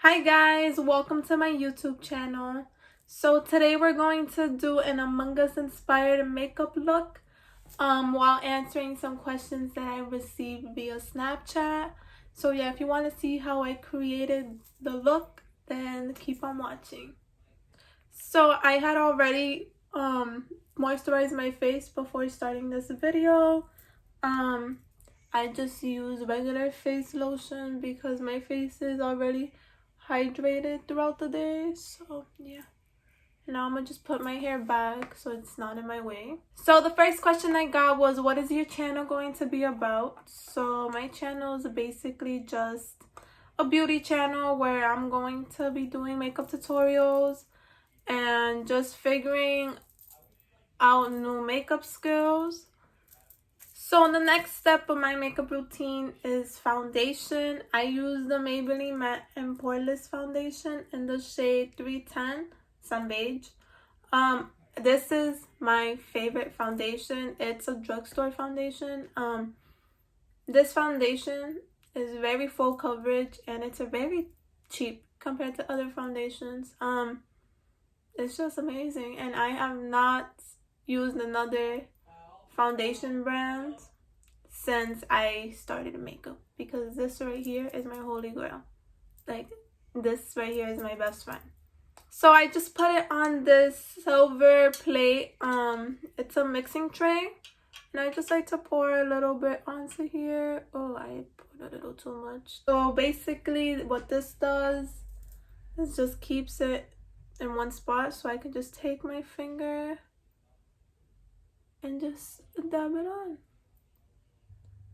Hi guys, welcome to my YouTube channel. So today we're going to do an Among Us inspired makeup look while answering some questions that I received via Snapchat. So yeah, if you want to see how I created the look, then keep on watching. So I had already moisturized my face before starting this video. I just use regular face lotion because my face is already hydrated throughout the day. So yeah, now I'm gonna just put my hair back so it's not in my way. So the first question I got was, what is your channel going to be about? So my channel is basically just a beauty channel where I'm going to be doing makeup tutorials and just figuring out new makeup skills. So the next step of my makeup routine is foundation. I use the Maybelline Matte+Poreless foundation in the shade 310 Sun Beige. This is my favorite foundation. It's a drugstore foundation. This foundation is very full coverage and it's a very cheap compared to other foundations. It's just amazing, and I have not used another foundation brands since I started makeup, because this right here is my holy grail. Like, this right here is my best friend. So I just put it on this silver plate. It's a mixing tray, and I just like to pour a little bit onto here. Oh, I put a little too much. So basically what this does is just keeps it in one spot, so I can just take my finger and just dab it on.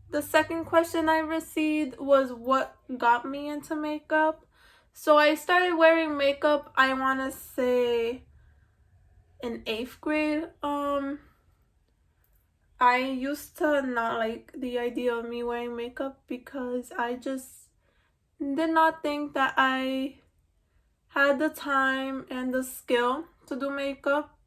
The second question I received was what got me into makeup. So I started wearing makeup, I want to say in 8th grade. I used to not like the idea of me wearing makeup because I just did not think that I had the time and the skill to do makeup.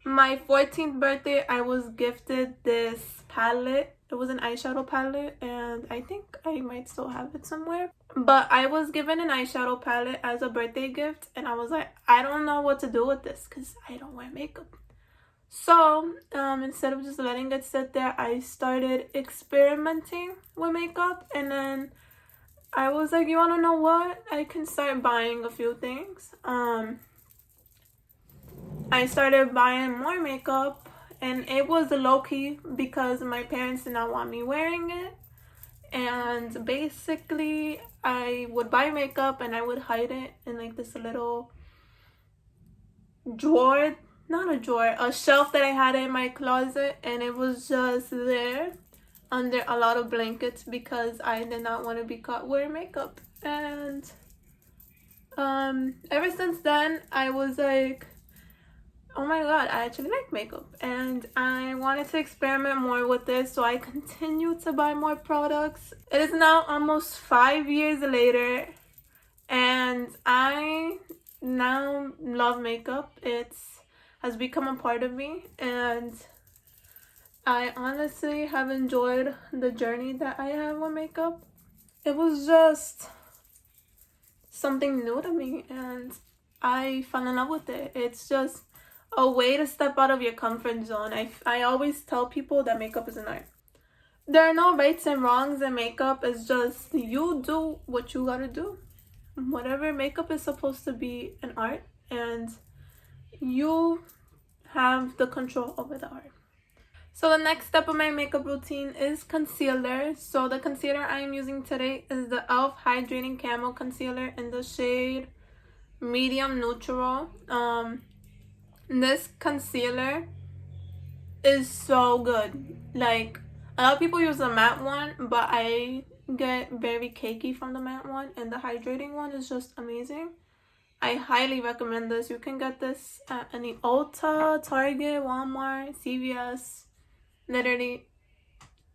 My 14th birthday, I was gifted this palette. It was an eyeshadow palette, and I think I might still have it somewhere. But I was given an eyeshadow palette as a birthday gift, and I was like, I don't know what to do with this because I don't wear makeup. So instead of just letting it sit there, I started experimenting with makeup, and then I was like, you want to know what? I can start buying a few things. I started buying more makeup, and it was low-key because my parents did not want me wearing it. And basically I would buy makeup and I would hide it in like this little drawer, not a drawer, a shelf that I had in my closet, and it was just there under a lot of blankets because I did not want to be caught wearing makeup. And ever since then I was like, oh my god, I actually like makeup, and I wanted to experiment more with this, so I continue to buy more products. It is now almost 5 years later, and I now love makeup. It has become a part of me, and I honestly have enjoyed the journey that I have with makeup. It was just something new to me, and I fell in love with it. It's just a way to step out of your comfort zone. I always tell people that makeup is an art. There are no rights and wrongs in makeup. It's just you do what you gotta do. Whatever, makeup is supposed to be an art, and you have the control over the art. So the next step of my makeup routine is concealer. So the concealer I am using today is the E.l.f. Hydrating Camo Concealer in the shade Medium Neutral. This concealer is so good. Like, a lot of people use the matte one, but I get very cakey from the matte one, and the hydrating one is just amazing. I highly recommend this. You can get this at any Ulta, Target, Walmart, CVS, literally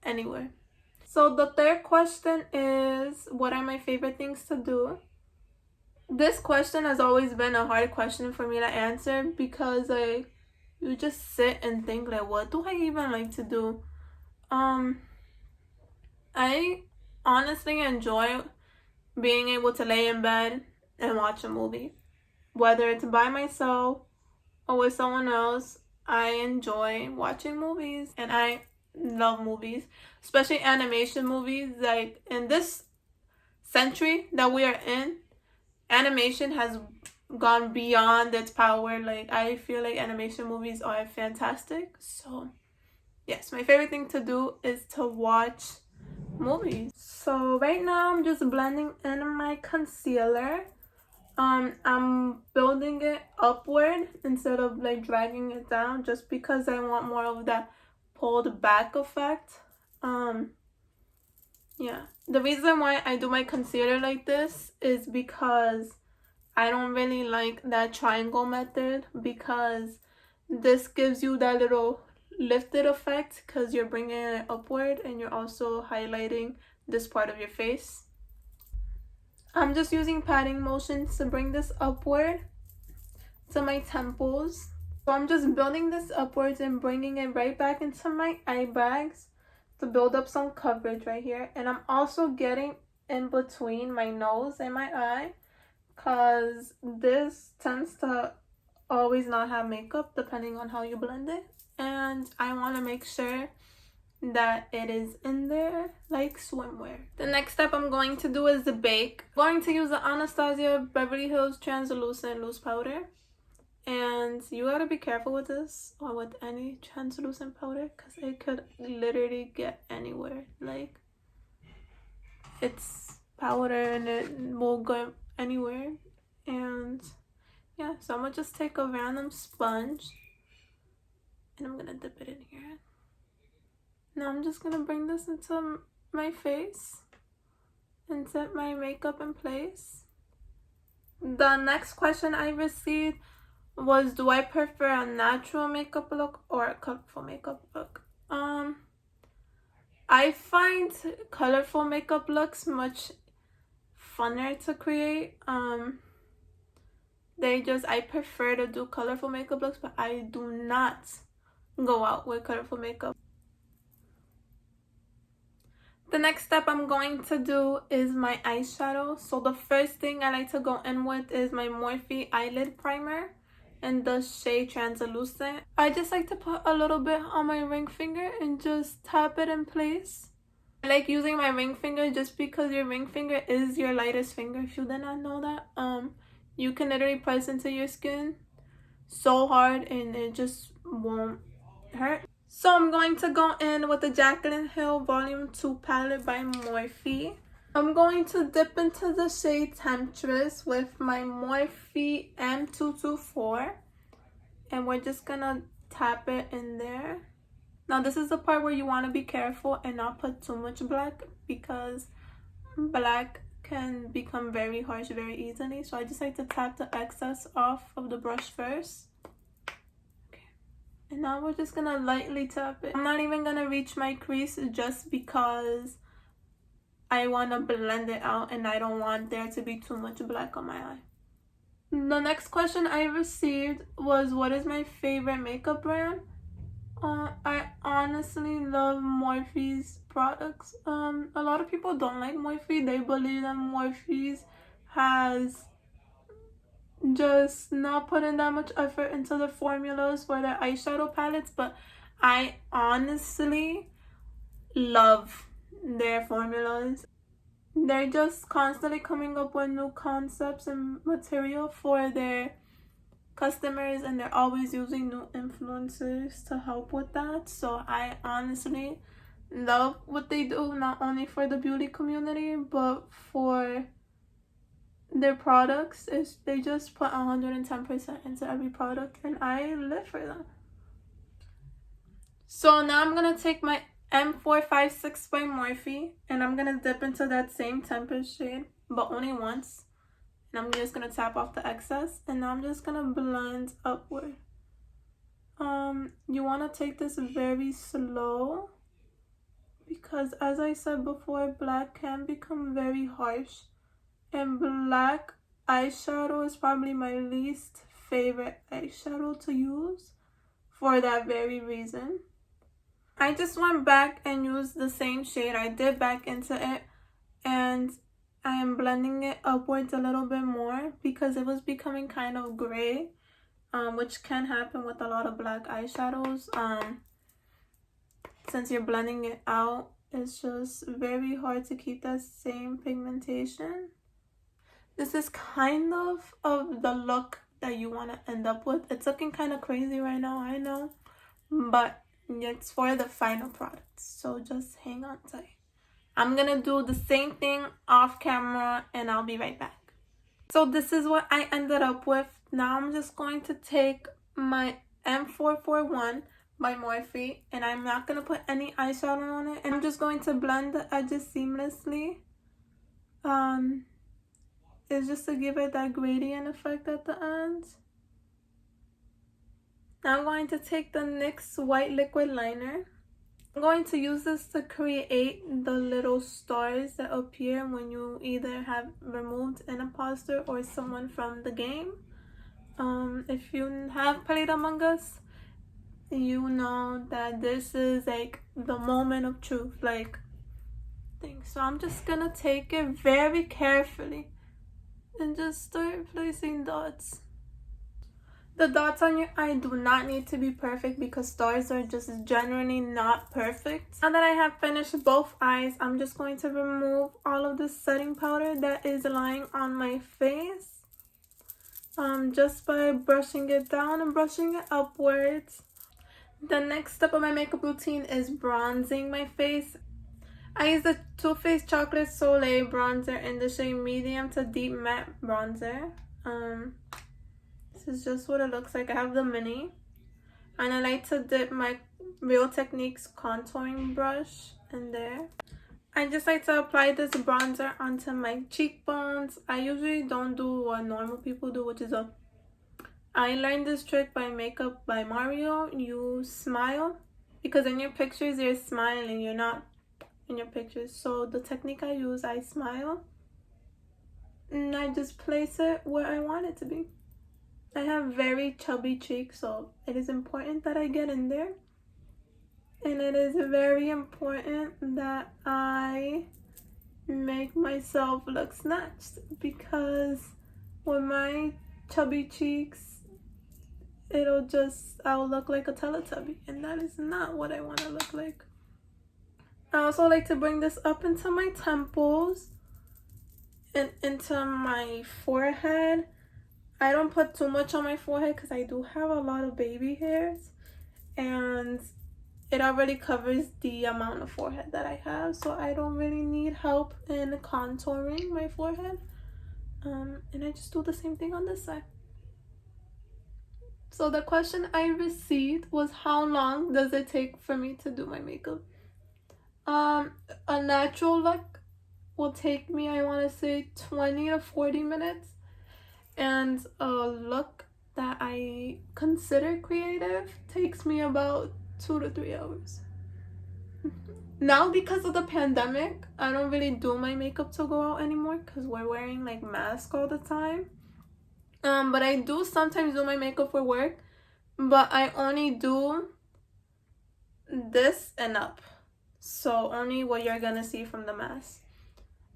anywhere. So the third question is, what are my favorite things to do? This question has always been a hard question for me to answer because like, you just sit and think like, what do I even like to do? I honestly enjoy being able to lay in bed and watch a movie. Whether it's by myself or with someone else, I enjoy watching movies, and I love movies, especially animation movies. Like, in this century that we are in, animation has gone beyond its power. Like, I feel like animation movies are fantastic. So yes, my favorite thing to do is to watch movies. So right now I'm just blending in my concealer. I'm building it upward instead of like dragging it down, just because I want more of that pulled back effect. Yeah, the reason why I do my concealer like this is because I don't really like that triangle method, because this gives you that little lifted effect because you're bringing it upward and you're also highlighting this part of your face. I'm just using patting motions to bring this upward to my temples. So I'm just building this upwards and bringing it right back into my eye bags to build up some coverage right here. And I'm also getting in between my nose and my eye, because this tends to always not have makeup depending on how you blend it. And I want to make sure that it is in there like swimwear. The next step I'm going to do is the bake. I'm going to use the Anastasia Beverly Hills Translucent Loose Powder. And you gotta be careful with this, or with any translucent powder, because it could literally get anywhere. Like, it's powder and it will go anywhere. And yeah, so I'm gonna just take a random sponge and I'm gonna dip it in here. Now I'm just gonna bring this into my face and set my makeup in place. The next question I received was, do I prefer a natural makeup look or a colorful makeup look? I find colorful makeup looks much funner to create. I prefer to do colorful makeup looks, but I do not go out with colorful makeup. The next step I'm going to do is my eyeshadow. So the first thing I like to go in with is my Morphe eyelid primer in the shade Translucent. I just like to put a little bit on my ring finger and just tap it in place. I like using my ring finger just because your ring finger is your lightest finger. If you did not know that, you can literally press into your skin so hard and it just won't hurt. So I'm going to go in with the Jaclyn Hill Volume 2 palette by Morphe. I'm going to dip into the shade Temptress with my Morphe M224. And we're just gonna tap it in there. Now this is the part where you want to be careful and not put too much black, because black can become very harsh very easily. So I just like to tap the excess off of the brush first. And now we're just gonna lightly tap it. I'm not even gonna reach my crease just because I want to blend it out and I don't want there to be too much black on my eye. The next question I received was, what is my favorite makeup brand? I honestly love Morphe's products. A lot of people don't like Morphe. They believe that Morphe's has just not putting that much effort into the formulas for their eyeshadow palettes, but I honestly love their formulas. They're just constantly coming up with new concepts and material for their customers, and they're always using new influencers to help with that. So I honestly love what they do, not only for the beauty community but for their products. They just put 110% into every product, and I live for that. So now I'm gonna take my M456 by Morphe and I'm gonna dip into that same Tempest shade, but only once. And I'm just gonna tap off the excess, and now I'm just gonna blend upward. You wanna take this very slow, because as I said before, black can become very harsh. And black eyeshadow is probably my least favorite eyeshadow to use for that very reason. I just went back and used the same shade. I did back into it, and I am blending it upwards a little bit more because it was becoming kind of gray, which can happen with a lot of black eyeshadows. Since you're blending it out, it's just very hard to keep that same pigmentation. This is kind of the look that you want to end up with. It's looking kind of crazy right now, I know, but it's for the final product, so just hang on tight. I'm gonna do the same thing off camera and I'll be right back. So this is what I ended up with. Now I'm just going to take my M441 by Morphe, and I'm not gonna put any eyeshadow on it, and I'm just going to blend the edges seamlessly. It's just to give it that gradient effect at the end. Now I'm going to take the NYX white liquid liner. I'm going to use this to create the little stars that appear when you either have removed an imposter or someone from the game. If you have played Among Us, you know that this is like the moment of truth, like thing. So I'm just gonna take it very carefully and just start placing dots. The dots on your eye do not need to be perfect because stars are just generally not perfect. Now that I have finished both eyes, I'm just going to remove all of the setting powder that is lying on my face. Just by brushing it down and brushing it upwards. The next step of my makeup routine is bronzing my face. I use the Too Faced Chocolate Soleil bronzer in the shade medium to deep matte bronzer. This is just what it looks like. I have the mini, and I like to dip my Real Techniques contouring brush in there. I just like to apply this bronzer onto my cheekbones. I usually don't do what normal people do, which is I learned this trick by Makeup by Mario. You smile, because in your pictures you're smiling, you're not in your pictures. So the technique I use, I smile and I just place it where I want it to be. I have very chubby cheeks, so it is important that I get in there, and it is very important that I make myself look snatched, because with my chubby cheeks, I'll look like a Teletubby, and that is not what I want to look like. I also like to bring this up into my temples and into my forehead. I don't put too much on my forehead because I do have a lot of baby hairs, and it already covers the amount of forehead that I have, so I don't really need help in contouring my forehead. And I just do the same thing on this side. So the question I received was, how long does it take for me to do my makeup? A natural look will take me, I want to say, 20 to 40 minutes. And a look that I consider creative takes me about 2 to 3 hours. Now, because of the pandemic, I don't really do my makeup to go out anymore because we're wearing like masks all the time. But I do sometimes do my makeup for work, but I only do this and up, so only what you're gonna see from the mask.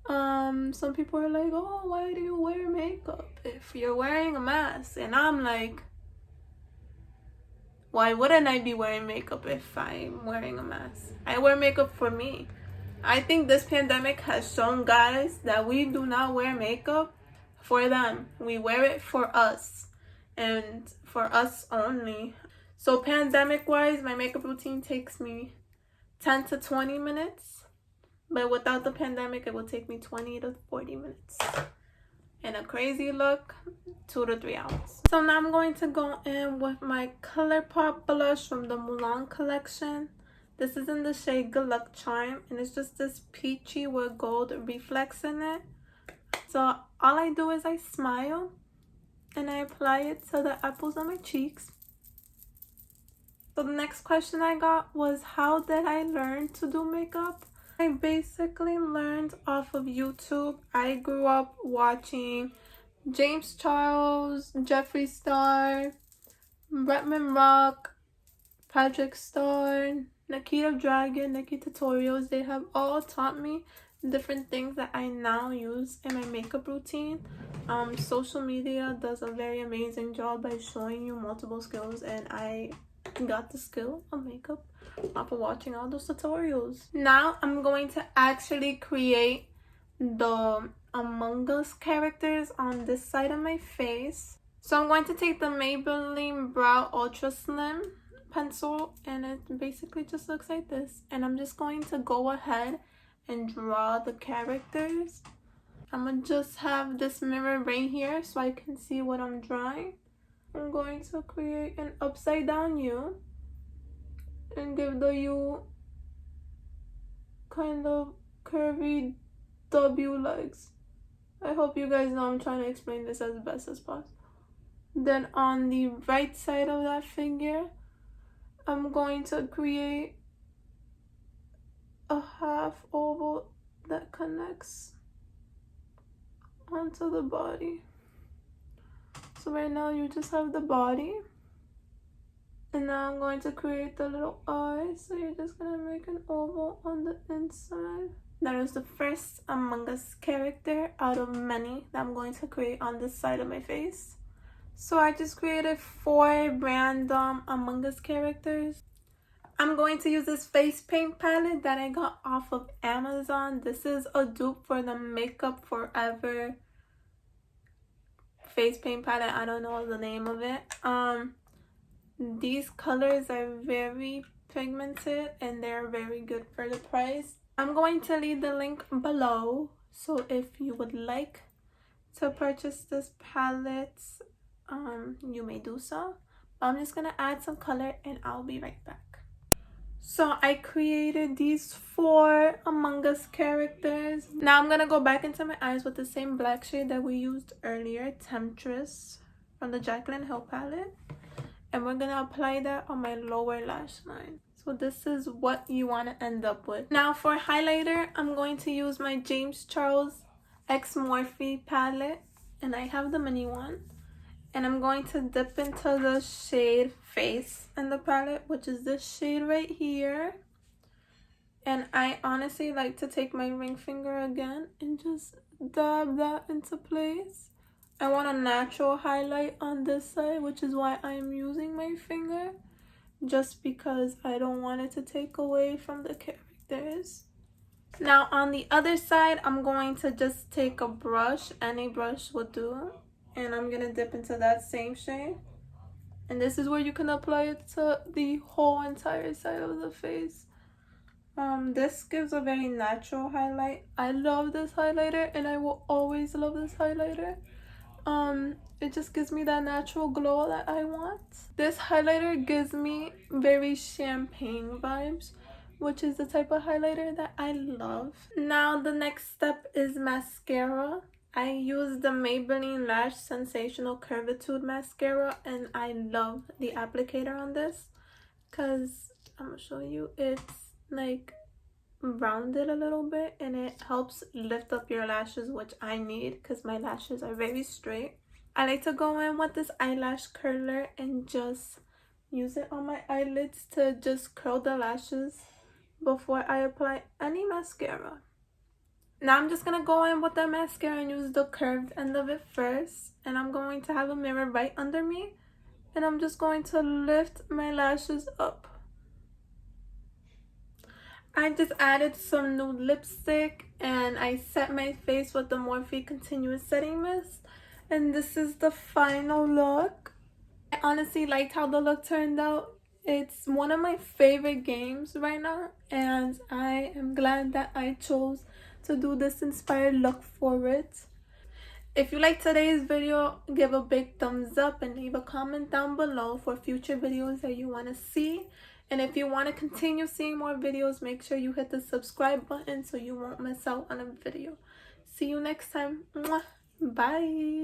Some people are like, oh, why do you wear makeup if you're wearing a mask? And I'm like, why wouldn't I be wearing makeup if I'm wearing a mask? I wear makeup for me. I think this pandemic has shown guys that we do not wear makeup for them. We wear it for us, and for us only. So pandemic wise, my makeup routine takes me 10 to 20 minutes, but without the pandemic it will take me 20 to 40 minutes. And a crazy look, 2 to 3 hours. So now I'm going to go in with my Colourpop blush from the Mulan collection. This is in the shade Good Luck Charm, and it's just this peachy with gold reflex in it. So all I do is I smile and I apply it to the apples on my cheeks. So the next question I got was, how did I learn to do makeup? I basically learned off of YouTube. I grew up watching James Charles, Jeffree Star, Bretman Rock, Patrick Star, Nikita Dragon, Nikki Tutorials. They have all taught me different things that I now use in my makeup routine. Social media does a very amazing job by showing you multiple skills, and I got the skill of makeup off of watching all those tutorials. Now I'm going to actually create the Among Us characters on this side of my face. So I'm going to take the Maybelline Brow Ultra Slim pencil, and it basically just looks like this, and I'm just going to go ahead and draw the characters. I'm gonna just have this mirror right here so I can see what I'm drawing. I'm going to create an upside down U and give the U kind of curvy W legs. I hope you guys know I'm trying to explain this as best as possible. Then on the right side of that figure, I'm going to create a half oval that connects onto the body. So right now you just have the body, and now I'm going to create the little eyes. So you're just gonna make an oval on the inside. That is the first Among Us character out of many that I'm going to create on this side of my face. So I just created 4 random Among Us characters. I'm going to use this face paint palette that I got off of Amazon. This is a dupe for the Makeup Forever face paint palette. I don't know the name of it. These colors are very pigmented and they're very good for the price. I'm going to leave the link below, so if you would like to purchase this palette, you may do so. I'm just gonna add some color and I'll be right back. So I created these 4 Among Us characters. Now I'm gonna go back into my eyes with the same black shade that we used earlier, Temptress, from the Jaclyn Hill palette, and we're gonna apply that on my lower lash line. So this is what you want to end up with. Now for highlighter, I'm going to use my James Charles X Morphe palette, and I have the mini one. And I'm going to dip into the shade Face in the palette, which is this shade right here. And I honestly like to take my ring finger again and just dab that into place. I want a natural highlight on this side, which is why I am using my finger, just because I don't want it to take away from the characters. Now on the other side, I'm going to just take a brush, any brush will do, and I'm gonna dip into that same shade. And this is where you can apply it to the whole entire side of the face. This gives a very natural highlight. I love this highlighter and I will always love this highlighter. It just gives me that natural glow that I want. This highlighter gives me very champagne vibes, which is the type of highlighter that I love. Now the next step is mascara. I use the Maybelline Lash Sensational Curvitude mascara, and I love the applicator on this because I'm gonna show you, it's like rounded a little bit and it helps lift up your lashes, which I need because my lashes are very straight. I like to go in with this eyelash curler and just use it on my eyelids to just curl the lashes before I apply any mascara. Now I'm just going to go in with the mascara and use the curved end of it first. And I'm going to have a mirror right under me. And I'm just going to lift my lashes up. I just added some nude lipstick and I set my face with the Morphe Continuous Setting Mist. And this is the final look. I honestly liked how the look turned out. It's one of my favorite games right now. And I am glad that I chose to do this inspired look for it. If you like today's video, give a big thumbs up and leave a comment down below for future videos that you want to see. And if you want to continue seeing more videos, make sure you hit the subscribe button so you won't miss out on a video. See you next time. Mwah. Bye.